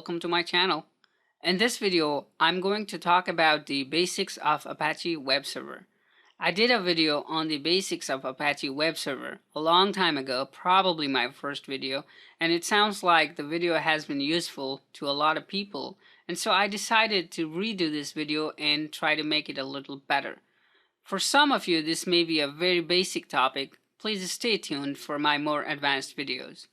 welcome to my channel. In this video, I'm going to talk about the basics of Apache Web Server. I did a video on the basics of Apache Web Server a long time ago, probably my first video, and it sounds like the video has been useful to a lot of people, and so I decided to redo this video and try to make it a little better. For some of you, this may be a very basic topic. Please stay tuned for my more advanced videos.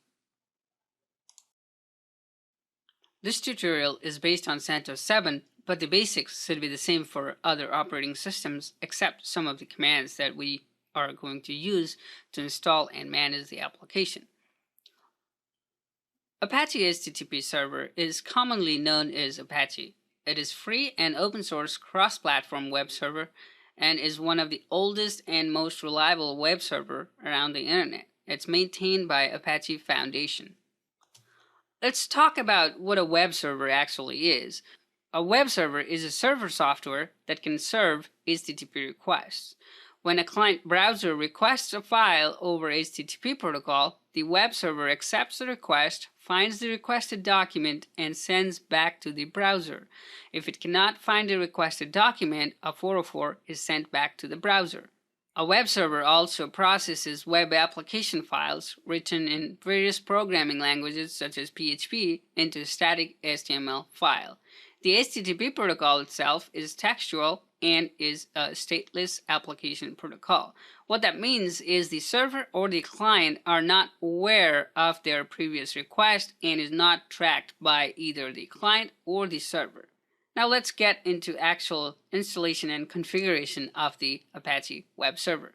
This tutorial is based on Centos 7, but the basics should be the same for other operating systems except some of the commands that we are going to use to install and manage the application. Apache HTTP Server is commonly known as Apache. It is free and open source cross-platform web server and is one of the oldest and most reliable web server around the internet. It's maintained by Apache Foundation. Let's talk about what a web server actually is. A web server is a server software that can serve HTTP requests. When a client browser requests a file over HTTP protocol, the web server accepts the request, finds the requested document, and sends back to the browser. If it cannot find the requested document, a 404 is sent back to the browser. A web server also processes web application files written in various programming languages such as PHP into a static HTML file. The HTTP protocol itself is textual and is a stateless application protocol. What that means is the server or the client are not aware of their previous request and is not tracked by either the client or the server. Now let's get into actual installation and configuration of the Apache Web Server.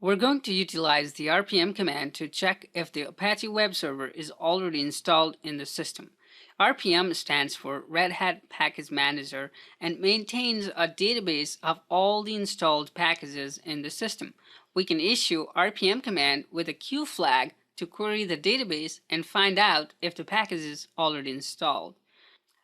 We're going to utilize the RPM command to check if the Apache Web Server is already installed in the system. RPM stands for Red Hat Package Manager and maintains a database of all the installed packages in the system. We can issue RPM command with a Q flag to query the database and find out if the package is already installed.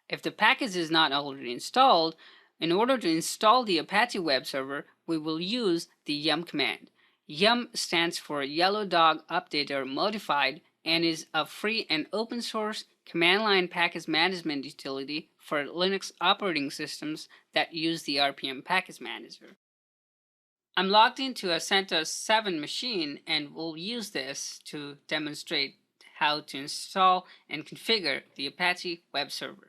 If the package is not already installed, in order to install the Apache Web Server, we will use the yum command. Yum stands for Yellow Dog Updater Modified and is a free and open source command line package management utility for Linux operating systems that use the RPM package manager. I'm logged into a Centos 7 machine and will use this to demonstrate how to install and configure the Apache Web Server.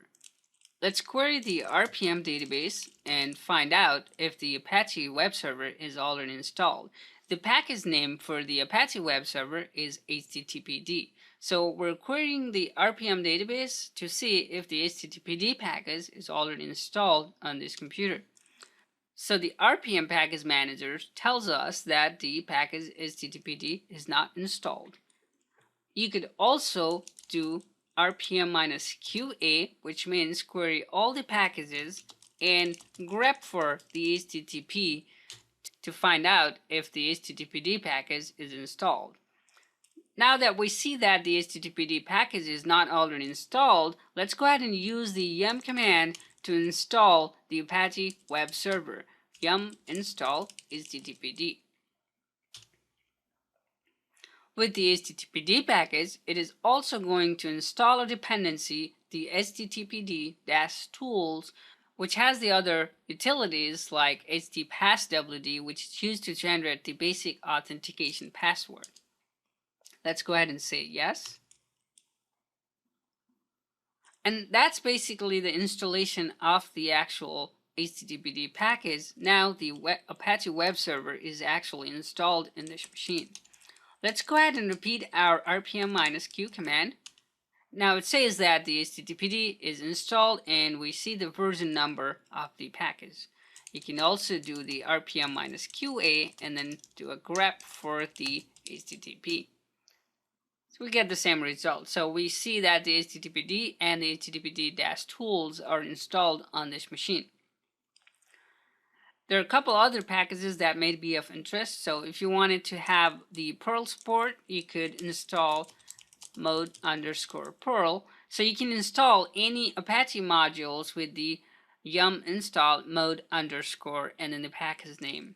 Let's query the RPM database and find out if the Apache Web Server is already installed. The package name for the Apache Web Server is HTTPD. So we're querying the RPM database to see if the HTTPD package is already installed on this computer. So the RPM package manager tells us that the package HTTPD is not installed. You could also do RPM-QA, which means query all the packages and grep for the HTTP to find out if the HTTPD package is installed. Now that we see that the HTTPD package is not already installed, let's go ahead and use the yum command to install the Apache Web Server. Yum install HTTPD. With the HTTPD package, it is also going to install a dependency, the httpd-tools, which has the other utilities like htpasswd, which is used to generate the basic authentication password. Let's go ahead and say yes. And that's basically the installation of the actual HTTPD package. Now the Apache Web Server is actually installed in this machine. Let's go ahead and repeat our RPM-Q command. Now it says that the HTTPD is installed and we see the version number of the package. You can also do the RPM-QA and then do a grep for the HTTP. So we get the same result. So we see that the HTTPD and the httpd-tools are installed on this machine. There are a couple other packages that may be of interest. So if you wanted to have the Perl support, you could install mode_Perl. So you can install any Apache modules with the yum install mode_ and then the package name.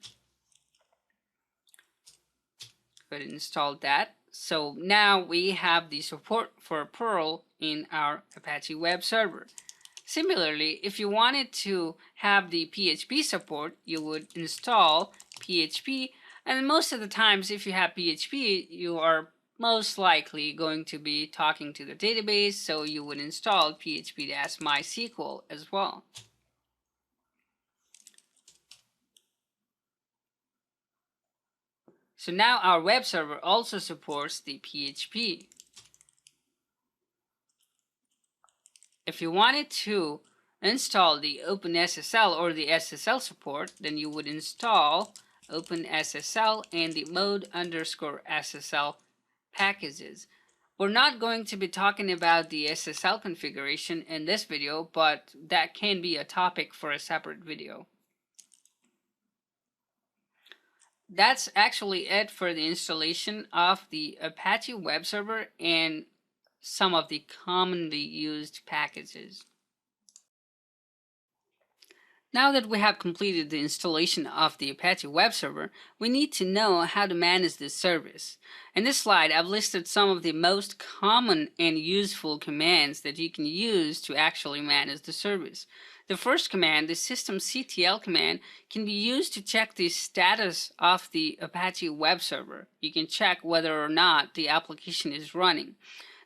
Go ahead and install that. So now we have the support for Perl in our Apache Web Server. Similarly, if you wanted to have the PHP support, you would install PHP, and most of the times if you have PHP, you are most likely going to be talking to the database, so you would install php-mysql as well. So now our web server also supports the PHP. If you wanted to install the OpenSSL or the SSL support, then you would install OpenSSL and the mode_SSL packages. We're not going to be talking about the SSL configuration in this video, but that can be a topic for a separate video. That's actually it for the installation of the Apache Web Server and some of the commonly used packages. Now that we have completed the installation of the Apache Web Server, we need to know how to manage this service. In this slide, I've listed some of the most common and useful commands that you can use to actually manage the service. The first command, the systemctl command, can be used to check the status of the Apache Web Server. You can check whether or not the application is running.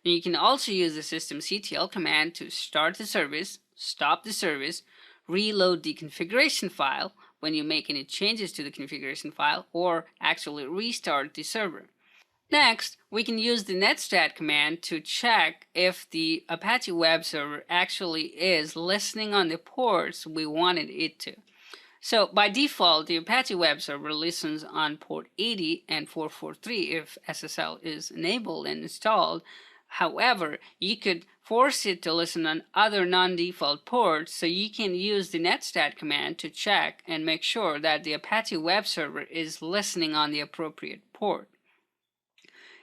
And you can also use the systemctl command to start the service, stop the service, reload the configuration file when you make any changes to the configuration file, or actually restart the server. Next, we can use the netstat command to check if the Apache Web Server actually is listening on the ports we wanted it to. So by default, the Apache Web Server listens on port 80 and 443 if SSL is enabled and installed. However, you could force it to listen on other non-default ports, so you can use the netstat command to check and make sure that the Apache Web Server is listening on the appropriate port.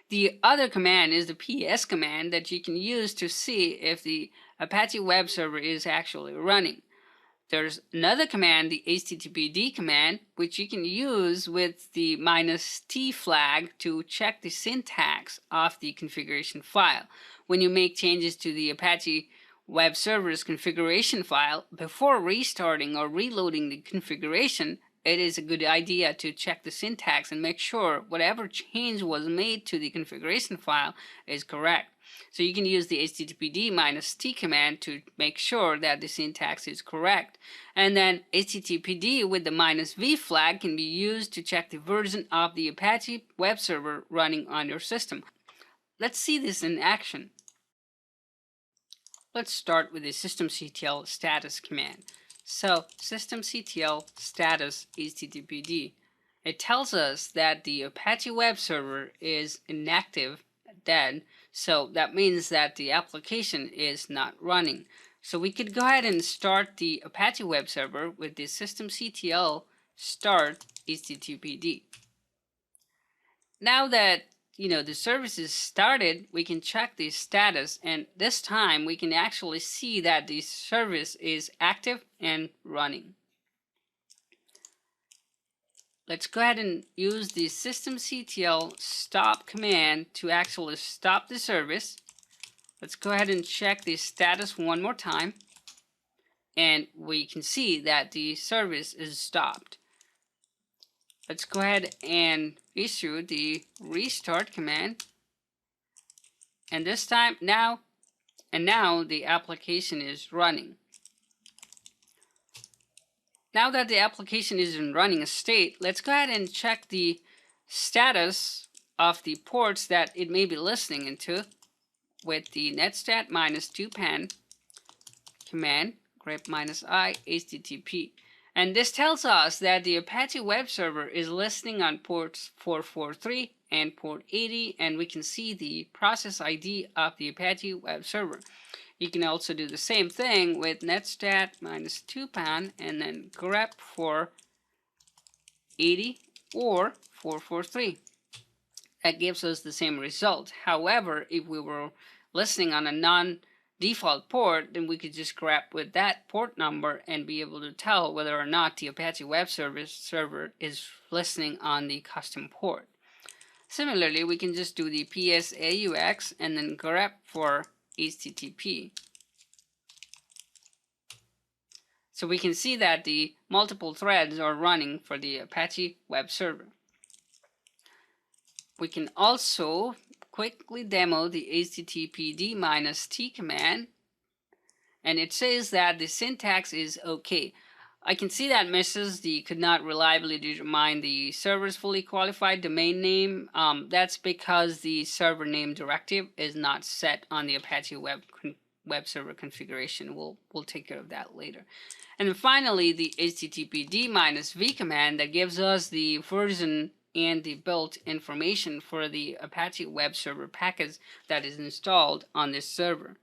The other command is the ps command that you can use to see if the Apache Web Server is actually running. There's another command, the httpd command, which you can use with the -t flag to check the syntax of the configuration file. When you make changes to the Apache Web Server's configuration file, before restarting or reloading the configuration, it is a good idea to check the syntax and make sure whatever change was made to the configuration file is correct. So you can use the httpd-t command to make sure that the syntax is correct. And then httpd with the -v flag can be used to check the version of the Apache Web Server running on your system. Let's see this in action. Let's start with the systemctl status command. So systemctl status httpd. It tells us that the Apache Web Server is inactive, dead, so that means that the application is not running. So we could go ahead and start the Apache Web Server with the systemctl start httpd. Now that the service is started, we can check the status, and this time we can actually see that the service is active and running. Let's go ahead and use the systemctl stop command to actually stop the service. Let's go ahead and check the status one more time, and we can see that the service is stopped. Let's go ahead and issue the restart command, and this time now the application is running. Now that the application is in running state, let's go ahead and check the status of the ports that it may be listening into with the netstat -2pan command grep -i http. And this tells us that the Apache Web Server is listening on ports 443 and port 80, and we can see the process ID of the Apache Web Server. You can also do the same thing with netstat -2pan and then grep for 80 or 443. That gives us the same result. However, if we were listening on a non-default port, then we could just grep with that port number and be able to tell whether or not the Apache Web Server is listening on the custom port. Similarly, we can just do the psaux and then grep for HTTP. So we can see that the multiple threads are running for the Apache Web Server. We can also quickly demo the httpd-t command, and it says that the syntax is okay. I can see that misses the could not reliably determine the server's fully qualified domain name. That's because the server name directive is not set on the Apache Web Server configuration. We'll take care of that later. And then finally, the httpd-v command that gives us the version and the built information for the Apache Web Server package that is installed on this server.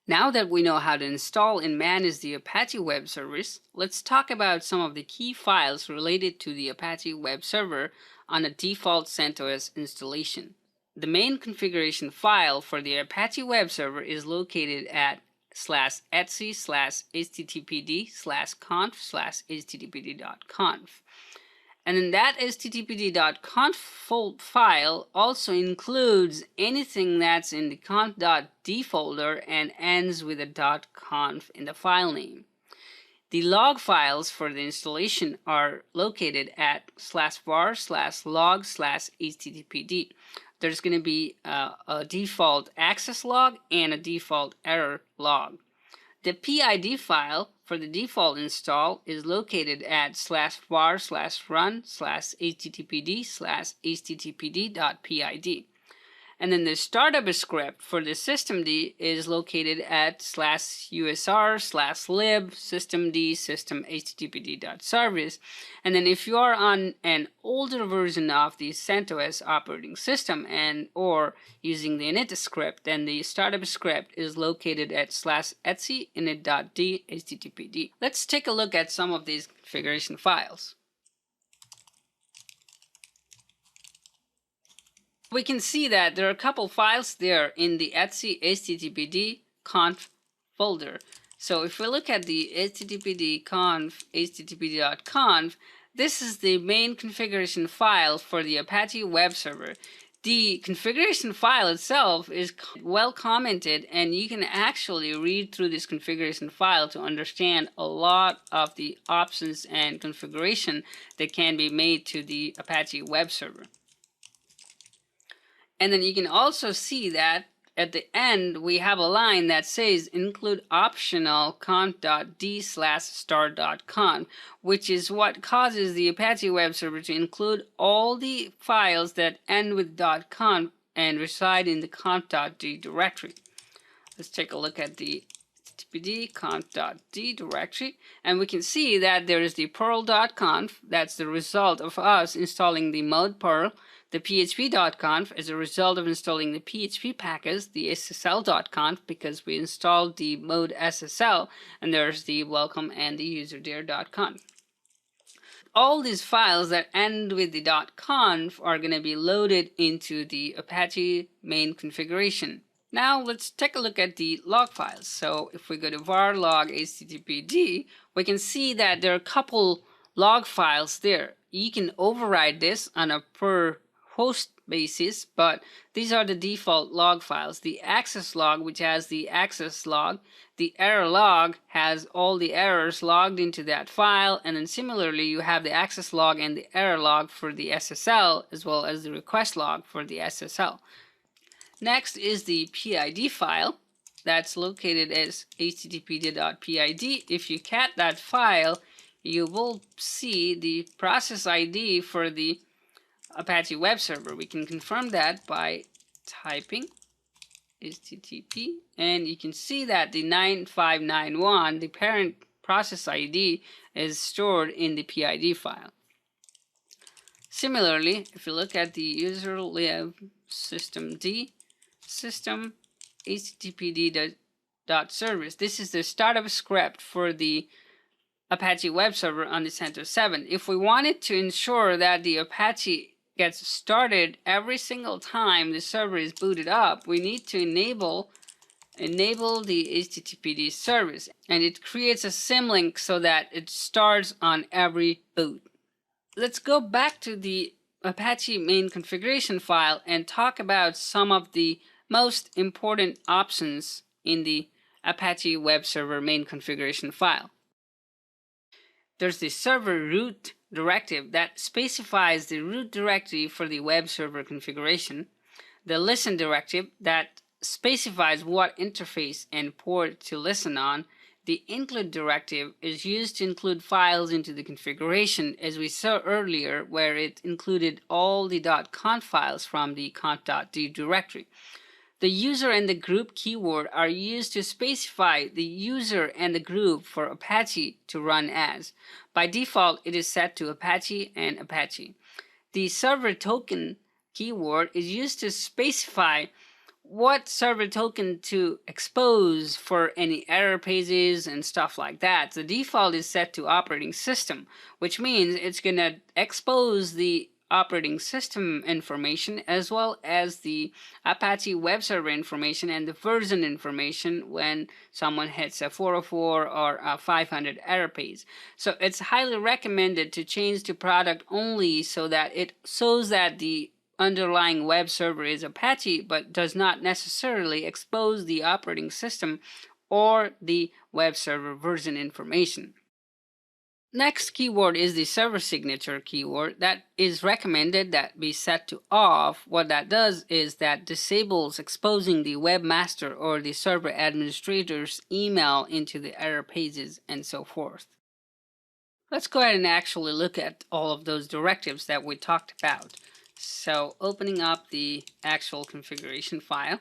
Now that we know how to install and manage the Apache Web Service, let's talk about some of the key files related to the Apache Web Server on a default CentOS installation. The main configuration file for the Apache Web Server is located at /etc/httpd/conf/httpd.conf. And then that httpd.conf file also includes anything that's in the conf.d folder and ends with a .conf in the file name. The log files for the installation are located at /var/log/httpd. There's going to be a default access log and a default error log. The PID file for the default install is located at /var/run/httpd/httpd.pid. And then the startup script for the systemd is located at /usr/lib systemd system httpd.service. And then if you are on an older version of the CentOS operating system and or using the init script, then the startup script is located at /etc init.d httpd. Let's take a look at some of these configuration files. We can see that there are a couple files there in the etc httpd conf folder. So if we look at the httpd conf httpd.conf, this is the main configuration file for the Apache Web Server. The configuration file itself is well commented, and you can actually read through this configuration file to understand a lot of the options and configuration that can be made to the Apache Web Server. And then you can also see that at the end we have a line that says include optional conf.d/start.conf, which is what causes the Apache Web Server to include all the files that end with .conf and reside in the conf.d directory. Let's take a look at the httpd conf.d directory, and we can see that there is the perl.conf. That's the result of us installing the mode perl. The php.conf is a result of installing the PHP package, the ssl.conf, because we installed the mode SSL, and there's the welcome and the userdir.conf. All these files that end with the .conf are going to be loaded into the Apache main configuration. Now let's take a look at the log files. So if we go to var log httpd, we can see that there are a couple log files there. You can override this on a per host basis, but these are the default log files. The access log, which has the access log, the error log has all the errors logged into that file, and then similarly you have the access log and the error log for the SSL, as well as the request log for the SSL. Next is the PID file that's located as httpd.pid. If you cat that file, you will see the process ID for the Apache Web Server. We can confirm that by typing http, and you can see that the 9591, the parent process ID, is stored in the PID file. Similarly, if you look at the user lib systemd system httpd.service, this is the startup script for the Apache Web Server on the CentOS 7. If we wanted to ensure that the Apache gets started every single time the server is booted up, we need to enable the HTTPD service, and it creates a symlink so that it starts on every boot. let's go back to the Apache main configuration file and talk about some of the most important options in the Apache Web Server main configuration file. There's the server root directive that specifies the root directory for the web server configuration, the listen directive that specifies what interface and port to listen on. The include directive is used to include files into the configuration, as we saw earlier, where it included all the .conf files from the conf.d directory. The user and the group keyword are used to specify the user and the group for Apache to run as. By default, it is set to Apache and Apache. The server token keyword is used to specify what server token to expose for any error pages and stuff like that. The default is set to operating system, which means it's going to expose the operating system information as well as the Apache Web Server information and the version information when someone hits a 404 or a 500 error page. So it's highly recommended to change to product only so that it shows that the underlying web server is Apache but does not necessarily expose the operating system or the web server version information. Next keyword is the server signature keyword that is recommended that be set to off. What that does is that disables exposing the webmaster or the server administrator's email into the error pages and so forth. Let's go ahead and actually look at all of those directives that we talked about. So opening up the actual configuration file,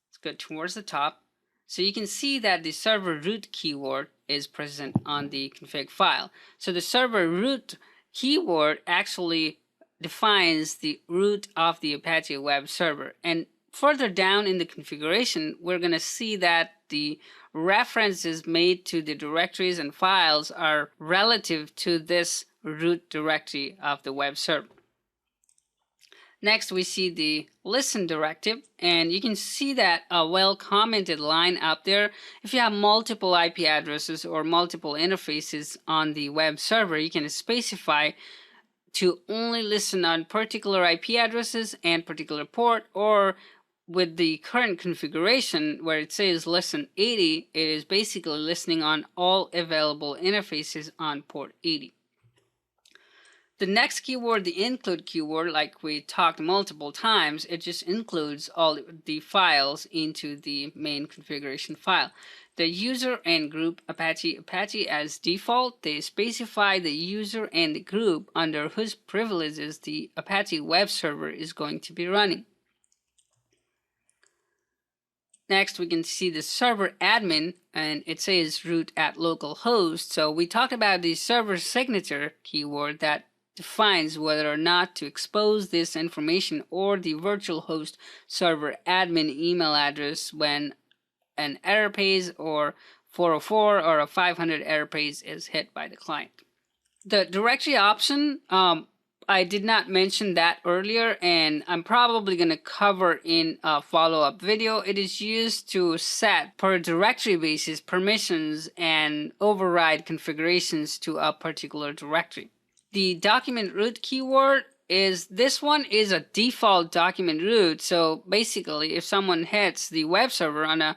let's go towards the top. So you can see that the server root keyword is present on the config file. So the server root keyword actually defines the root of the Apache Web Server. And further down in the configuration, we're going to see that the references made to the directories and files are relative to this root directory of the web server. Next, we see the listen directive, and you can see that a well-commented line up there. If you have multiple IP addresses or multiple interfaces on the web server, you can specify to only listen on particular IP addresses and particular port, or with the current configuration where it says listen 80, it is basically listening on all available interfaces on port 80. The next keyword, the include keyword, like we talked multiple times, it just includes all the files into the main configuration file. The user and group Apache as default, they specify the user and the group under whose privileges the Apache Web Server is going to be running. Next, we can see the server admin, and it says root at localhost. So we talked about the server signature keyword that defines whether or not to expose this information or the virtual host server admin email address when an error page or 404 or a 500 error page is hit by the client. The directory option, I did not mention that earlier, and I'm probably going to cover in a follow-up video. It is used to set per directory basis permissions and override configurations to a particular directory. The document root keyword is, this one is a default document root. So basically, if someone hits the web server on a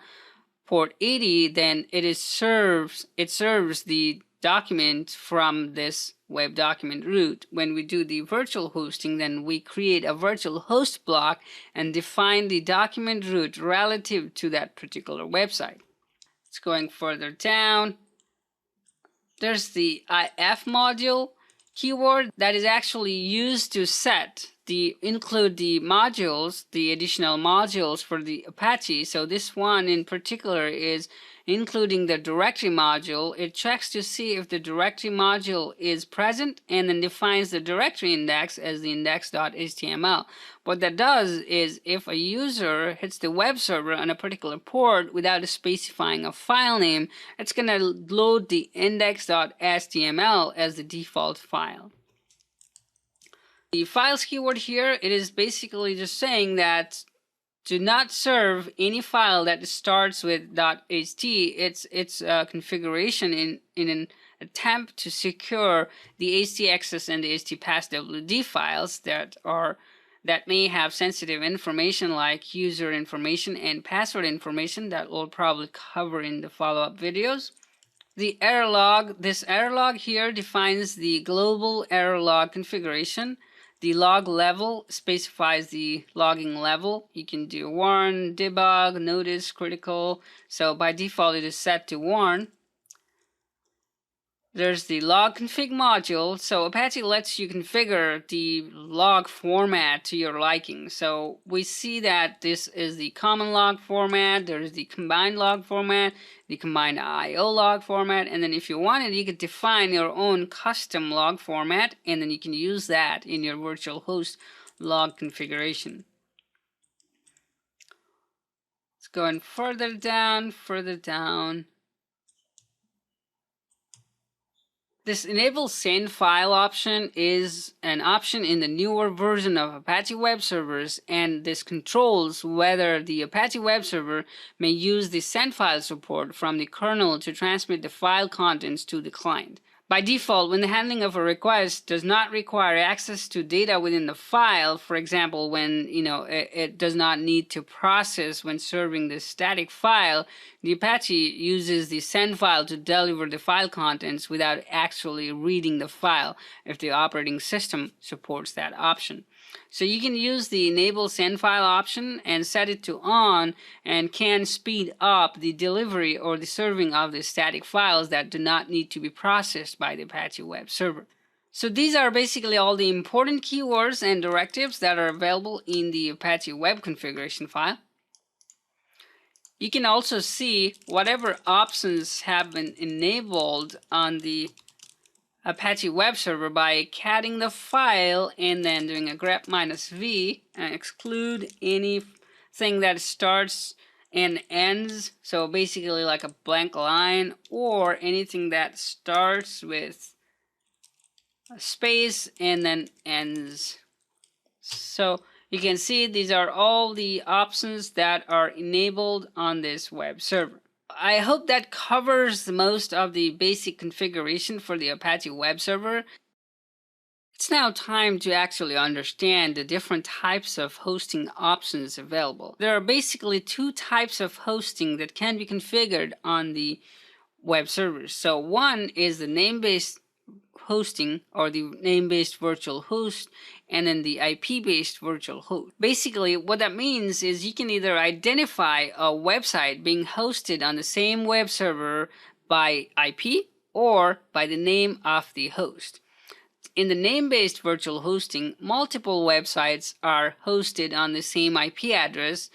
port 80, then it serves the document from this web document root. When we do the virtual hosting, then we create a virtual host block and define the document root relative to that particular website. It's going further down. There's the IF module keyword that is actually used to include the modules, the additional modules for the Apache. So this one in particular is including the directory module. It checks to see if the directory module is present and then defines the directory index as the index.html. What that does is if a user hits the web server on a particular port without specifying a file name, it's going to load the index.html as the default file. The files keyword here, it is basically just saying that do not serve any file that starts with .ht. It's a configuration in an attempt to secure the htaccess and the htpasswd files that may have sensitive information like user information and password information that we'll probably cover in the follow-up videos. The error log, this error log here defines the global error log configuration. The log level specifies the logging level. You can do warn, debug, notice, critical. So by default it is set to warn. There's the log config module. So Apache lets you configure the log format to your liking. So we see that this is the common log format, there's the combined log format, the combined IO log format, and then if you wanted, you could define your own custom log format, and then you can use that in your virtual host log configuration. Let's go in further down. This enable send file option is an option in the newer version of Apache Web Servers, and this controls whether the Apache Web Server may use the send file support from the kernel to transmit the file contents to the client. By default, when the handling of a request does not require access to data within the file, for example, when it does not need to process when serving the static file, the Apache uses the send file to deliver the file contents without actually reading the file if the operating system supports that option. So you can use the enable send file option and set it to on, and can speed up the delivery or the serving of the static files that do not need to be processed by the Apache Web Server. So these are basically all the important keywords and directives that are available in the Apache Web configuration file. You can also see whatever options have been enabled on the Apache Web Server by catting the file and then doing a grep -v and exclude anything that starts and ends, so basically like a blank line, or anything that starts with a space and then ends. So you can see these are all the options that are enabled on this web server. I hope that covers most of the basic configuration for the Apache Web Server. It's now time to actually understand the different types of hosting options available. There are basically two types of hosting that can be configured on the web servers. So one is the name-based hosting, or the name-based virtual host, and then the IP-based virtual host. Basically, what that means is you can either identify a website being hosted on the same web server by IP or by the name of the host. In the name-based virtual hosting, multiple websites are hosted on the same IP address,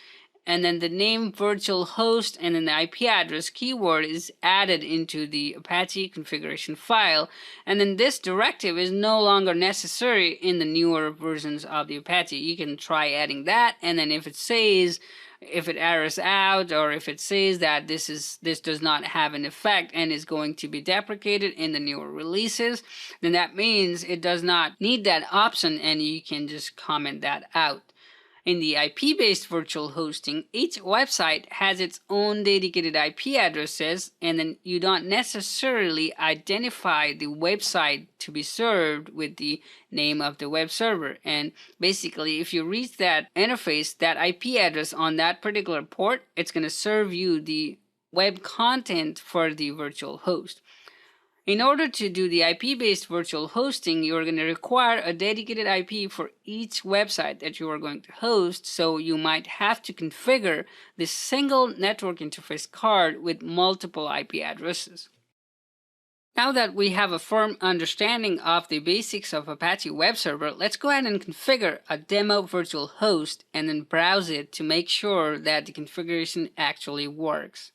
and then the name virtual host and then the IP address keyword is added into the Apache configuration file, and then this directive is no longer necessary in the newer versions of the Apache. You can try adding that, and then if it errors out, or if it says that this does not have an effect and is going to be deprecated in the newer releases, then that means it does not need that option, and you can just comment that out. In the IP-based virtual hosting, each website has its own dedicated IP addresses, and then you don't necessarily identify the website to be served with the name of the web server. And basically, if you reach that interface, that IP address on that particular port, it's going to serve you the web content for the virtual host. In order to do the IP-based virtual hosting, you're going to require a dedicated IP for each website that you are going to host, so you might have to configure this single network interface card with multiple IP addresses. Now that we have a firm understanding of the basics of Apache Web Server, let's go ahead and configure a demo virtual host and then browse it to make sure that the configuration actually works.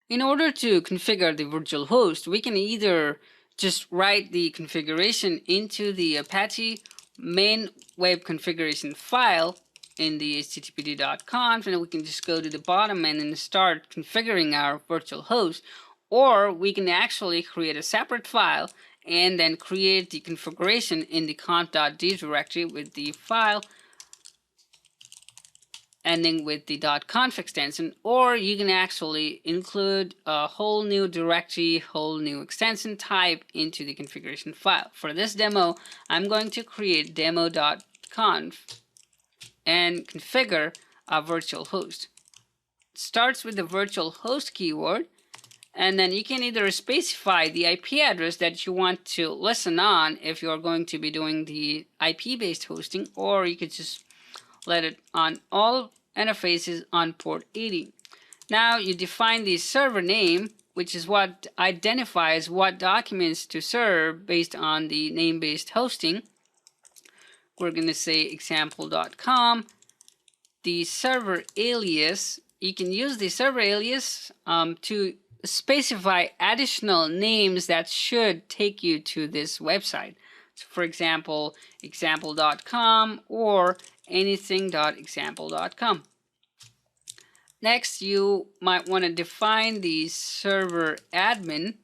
In order to configure the virtual host, we can either just write the configuration into the Apache main web configuration file in the httpd.conf, and we can just go to the bottom and then start configuring our virtual host, or we can actually create a separate file and then create the configuration in the conf.d directory with the file ending with the .conf extension, or you can actually include a whole new directory, whole new extension type into the configuration file. For this demo, I'm going to create demo.conf and configure a virtual host. It starts with the virtual host keyword, and then you can either specify the IP address that you want to listen on if you're going to be doing the IP-based hosting, or you could just let it on all interfaces on port 80. Now you define the server name, which is what identifies what documents to serve based on the name-based hosting. We're going to say example.com. The server alias, you can use the server alias to specify additional names that should take you to this website. So for example, example.com or anything.example.com. Next, you might want to define the server admin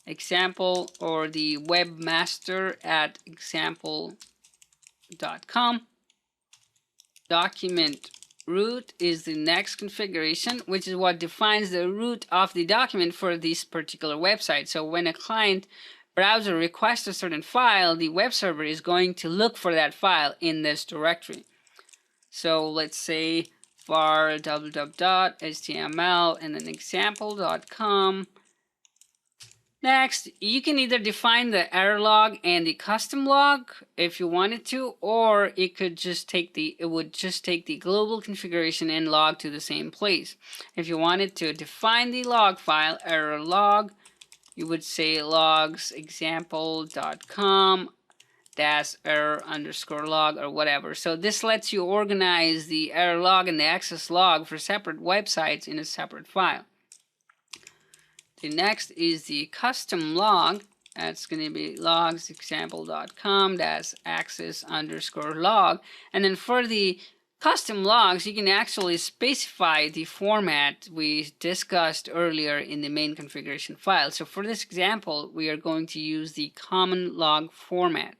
example or the webmaster at example.com. Document root is the next configuration, which is what defines the root of the document for this particular website. So when a client browser requests a certain file, the web server is going to look for that file in this directory. So let's say var www.html and then example.com. Next, you can either define the error log and the custom log if you wanted to, or it would just take the global configuration and log to the same place. If you wanted to define the log file error log, you would say logs example.com -error _log or whatever. So this lets you organize the error log and the access log for separate websites in a separate file. The next is the custom log. That's going to be logs example.com -access _log. And then for the custom logs, you can actually specify the format we discussed earlier in the main configuration file. So for this example, we are going to use the common log format.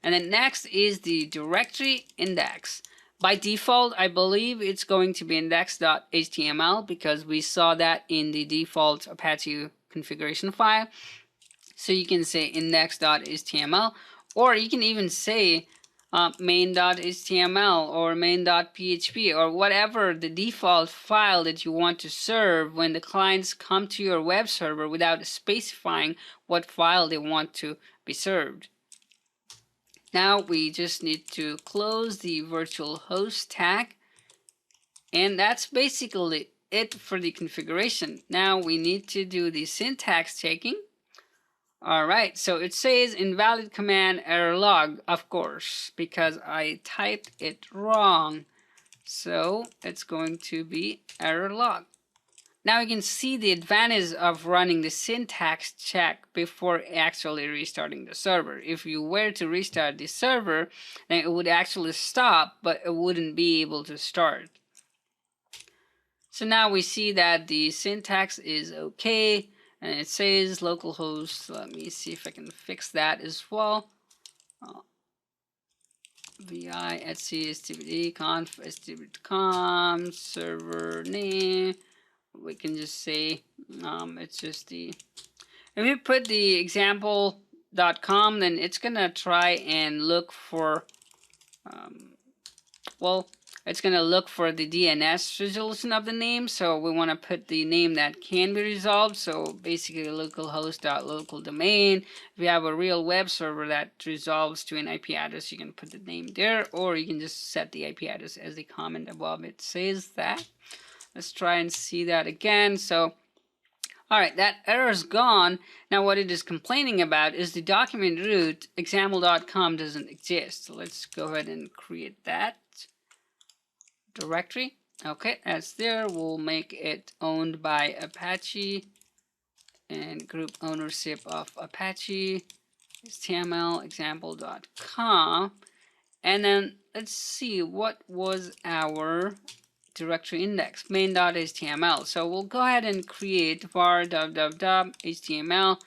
And then next is the directory index. By default, I believe it's going to be index.html because we saw that in the default Apache configuration file. So you can say index.html, or you can even say main.html or main.php or whatever the default file that you want to serve when the clients come to your web server without specifying what file they want to be served. Now we just need to close the virtual host tag, and that's basically it for the configuration. Now we need to do the syntax checking. Alright, so it says invalid command error log, of course, because I typed it wrong. So it's going to be error log. Now you can see the advantage of running the syntax check before actually restarting the server. If you were to restart the server, then it would actually stop, but it wouldn't be able to start. So now we see that the syntax is okay, and it says localhost. Let me see if I can fix that as well. vi etc stbd conf stbd.com server name. We can just say it's just the, if we put the example.com, then it's gonna try and look for it's gonna look for the DNS resolution of the name. So we want to put the name that can be resolved. So basically localhost.local domain. If you have a real web server that resolves to an IP address, you can put the name there, or you can just set the IP address as the comment above it says that. Let's try and see that again. So, all right, that error is gone. Now what it is complaining about is the document root example.com doesn't exist. So let's go ahead and create that directory. Okay, that's there. We'll make it owned by Apache and group ownership of Apache, HTML example.com. And then let's see, what was our directory index, main.html. So we'll go ahead and create var www.html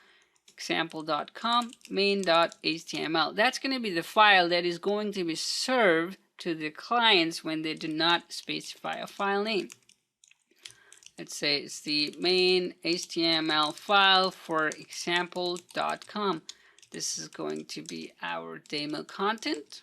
example.com main.html. That's going to be the file that is going to be served to the clients when they do not specify a file name. Let's say it's the main HTML file for example.com. This is going to be our demo content.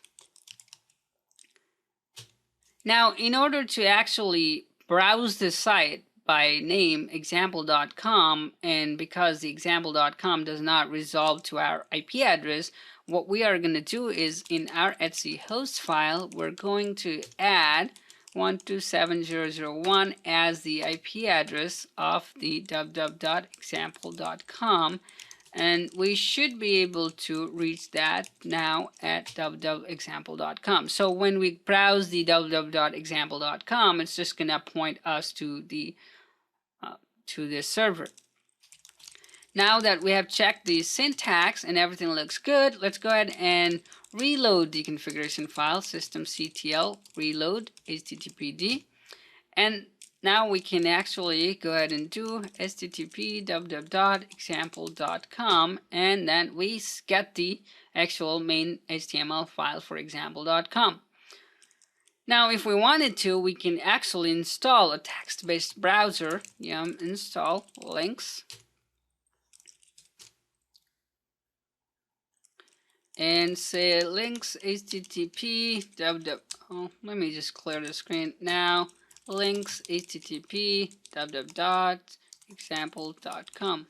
Now, in order to actually browse the site by name example.com, and because the example.com does not resolve to our IP address, what we are going to do is in our etc host file, we're going to add 127.0.0.1 as the IP address of the www.example.com, and we should be able to reach that now at www.example.com. So when we browse the www.example.com, it's just going to point us to the server. Now that we have checked the syntax and everything looks good, let's go ahead and reload the configuration file, systemctl reload httpd, and now we can actually go ahead and do http www.example.com, and then we get the actual main HTML file for example.com. Now, if we wanted to, we can actually install a text-based browser. Yum install links. And say links http let me just clear the screen now. Links http www.example.com.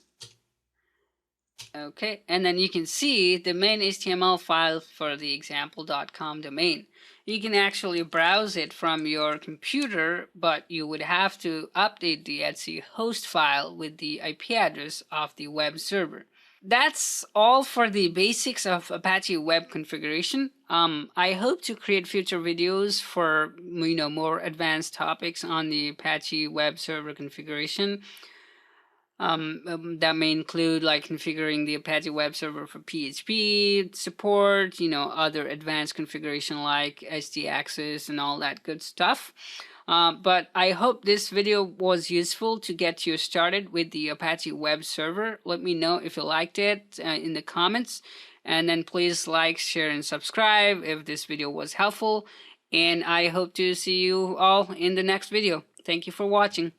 Okay, and then you can see the main HTML file for the example.com domain. You can actually browse it from your computer, but you would have to update the etc host file with the IP address of the web server. That's all for the basics of Apache web configuration. I hope to create future videos for more advanced topics on the Apache web server configuration. That may include like configuring the Apache web server for PHP support, other advanced configuration like htaccess and all that good stuff. But I hope this video was useful to get you started with the Apache web server. Let me know if you liked it in the comments, and then please like, share, and subscribe if this video was helpful. And I hope to see you all in the next video. Thank you for watching.